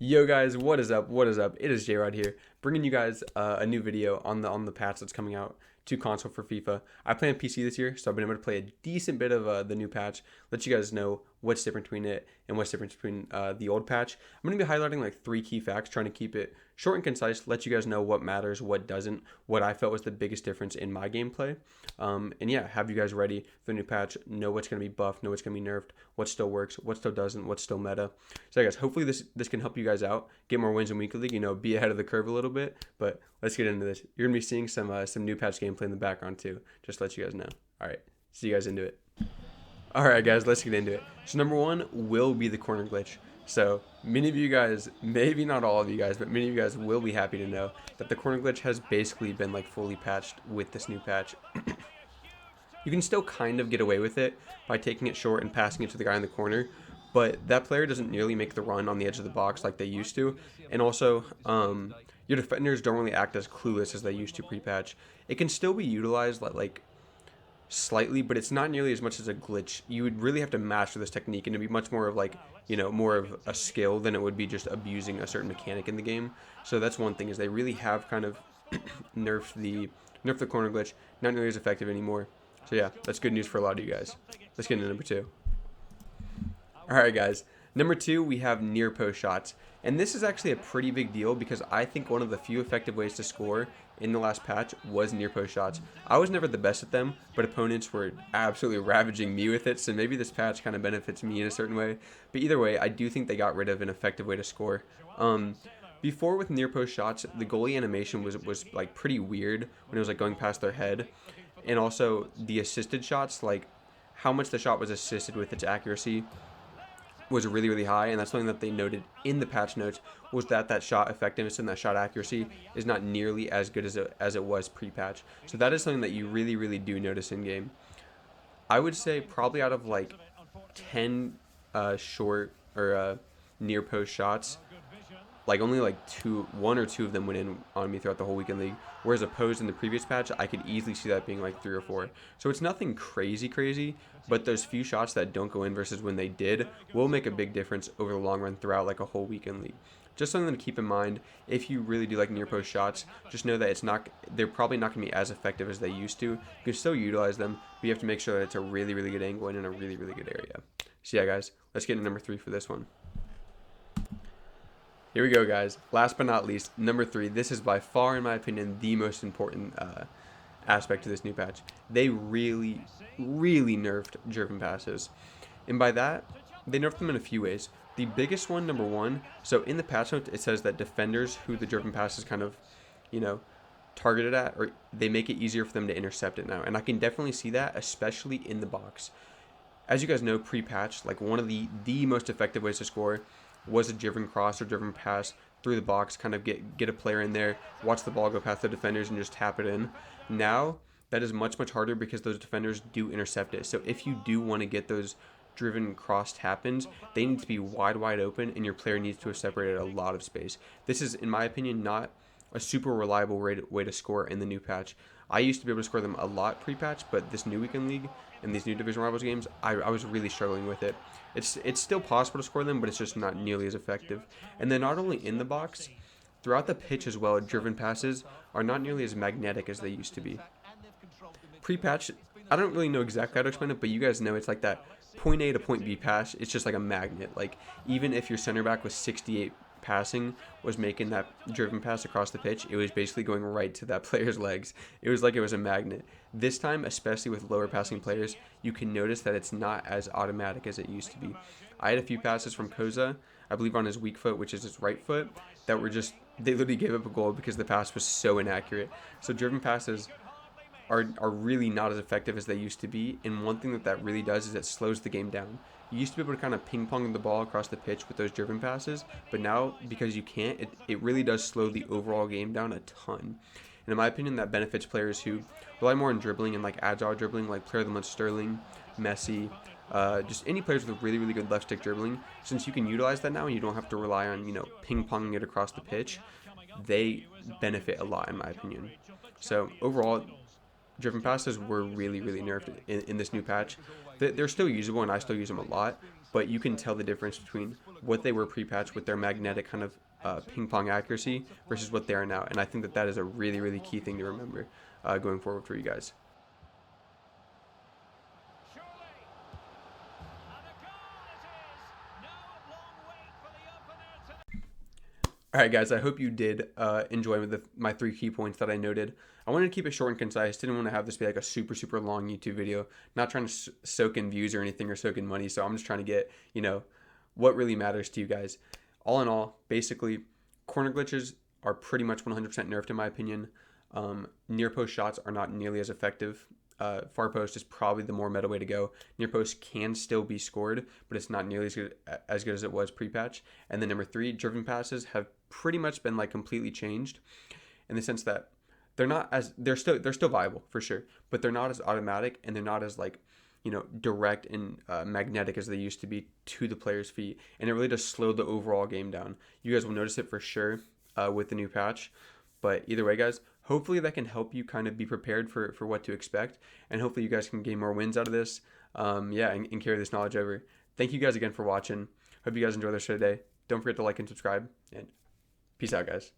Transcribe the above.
Yo guys, what is up? What is up? It is J-Rod here, bringing you guys a new video on the patch that's coming out to console for FIFA. I play on PC this year, so I've been able to play a decent bit of the new patch. Let you guys know what's different between it and what's different between the old patch. I'm going to be highlighting like 3 key facts, trying to keep it short and concise. Let you guys know what matters, what doesn't, what I felt was the biggest difference in my gameplay. And yeah, have you guys ready for the new patch? Know what's going to be buffed, know what's going to be nerfed, what still works, what still doesn't, what's still meta. So, guys, hopefully this can help you guys out, get more wins in weekly league. Be ahead of the curve a little bit. But let's get into this. You're gonna be seeing some new patch gameplay in the background too. Just to let you guys know. All right, see you guys into it. All right, guys, let's get into it. So number one will be the corner glitch. So many of you guys, maybe not all of you guys, but many of you guys will be happy to know that the corner glitch has basically been like fully patched with this new patch. You can still kind of get away with it by taking it short and passing it to the guy in the corner, but that player doesn't nearly make the run on the edge of the box like they used to. And also, your defenders don't really act as clueless as they used to pre-patch. It can still be utilized like slightly, but it's not nearly as much as a glitch. You would really have to master this technique, and it'd be much more of like, more of a skill than it would be just abusing a certain mechanic in the game. So that's one thing, is they really have kind of nerfed the corner glitch, not nearly as effective anymore. So yeah, that's good news for a lot of you guys. Let's get into number two. Alright guys, number two, we have near post shots. And this is actually a pretty big deal because I think one of the few effective ways to score in the last patch was near post shots. I was never the best at them, but opponents were absolutely ravaging me with it, so maybe this patch kind of benefits me in a certain way. But either way, I do think they got rid of an effective way to score. Before, with near post shots, the goalie animation was like pretty weird when it was like going past their head. And also the assisted shots, like how much the shot was assisted with its accuracy, was really, really high. And that's something that they noted in the patch notes, was that shot effectiveness and that shot accuracy is not nearly as good as it was pre-patch. So that is something that you really, really do notice in game. I would say probably out of like 10 short or near post shots, like only like one or two of them went in on me throughout the whole weekend league. Whereas opposed in the previous patch, I could easily see that being like 3 or 4. So it's nothing crazy, but those few shots that don't go in versus when they did will make a big difference over the long run throughout like a whole weekend league. Just something to keep in mind. If you really do like near post shots, just know that they're probably not going to be as effective as they used to. You can still utilize them, but you have to make sure that it's a really, really good angle and in a really, really good area. So yeah, guys, let's get into number 3 for this one. Here we go, guys. Last but not least, number 3. This is by far, in my opinion, the most important aspect to this new patch. They really, really nerfed driven passes. And by that, they nerfed them in a few ways. The biggest one, number 1, so in the patch note, it says that defenders who the driven pass is kind of, targeted at, or they make it easier for them to intercept it now. And I can definitely see that, especially in the box. As you guys know, pre-patch, like one of the most effective ways to score was a driven cross or driven pass through the box, kind of get a player in there, watch the ball go past the defenders and just tap it in. Now, that is much, much harder because those defenders do intercept it. So if you do want to get those driven cross tap-ins, they need to be wide open, and your player needs to have separated a lot of space. This is, in my opinion, not a super reliable way to score in the new patch. I used to be able to score them a lot pre-patch, but this new weekend league and these new division rivals games, I was really struggling with it. It's still possible to score them, but it's just not nearly as effective. And then not only in the box, throughout the pitch as well, driven passes are not nearly as magnetic as they used to be. Pre-patch, I don't really know exactly how to explain it, but you guys know it's like that point A to point B pass. It's just like a magnet. Like, even if your center back was 68 passing, was making that driven pass across the pitch, it was basically going right to that player's legs. It was like it was a magnet. This time, especially with lower passing players, you can notice that it's not as automatic as it used to be. I had a few passes from Koza, I believe on his weak foot, which is his right foot, that were just, they literally gave up a goal because the pass was so inaccurate. So driven passes are really not as effective as they used to be, and one thing that really does is it slows the game down. You used to be able to kind of ping-pong the ball across the pitch with those driven passes, but now, because you can't, it really does slow the overall game down a ton. And in my opinion, that benefits players who rely more on dribbling and like agile dribbling, like player of the month Sterling, Messi, just any players with really, really good left stick dribbling. Since you can utilize that now and you don't have to rely on, ping-ponging it across the pitch, they benefit a lot, in my opinion. So overall, driven passes were really, really nerfed in this new patch. They're still usable, and I still use them a lot, but you can tell the difference between what they were pre-patch with their magnetic kind of ping pong accuracy versus what they are now. And I think that that is a really, really key thing to remember going forward for you guys. All right, guys, I hope you did enjoy my 3 key points that I noted. I wanted to keep it short and concise. Didn't want to have this be like a super, super long YouTube video. Not trying to soak in views or anything or soak in money. So I'm just trying to get, what really matters to you guys. All in all, basically, corner glitches are pretty much 100% nerfed in my opinion. Near post shots are not nearly as effective. Far post is probably the more meta way to go. Near post can still be scored, but it's not nearly as good as it was pre-patch. And then number 3, driven passes have pretty much been like completely changed in the sense that they're still viable for sure, but they're not as automatic and they're not as like direct and magnetic as they used to be to the player's feet, and it really does slow the overall game down. You guys will notice it for sure with the new patch. But either way, guys, hopefully that can help you kind of be prepared for what to expect, and hopefully you guys can gain more wins out of this, and carry this knowledge over. Thank you guys again for watching. Hope you guys enjoy the show today. Don't forget to like and subscribe, and peace out, guys.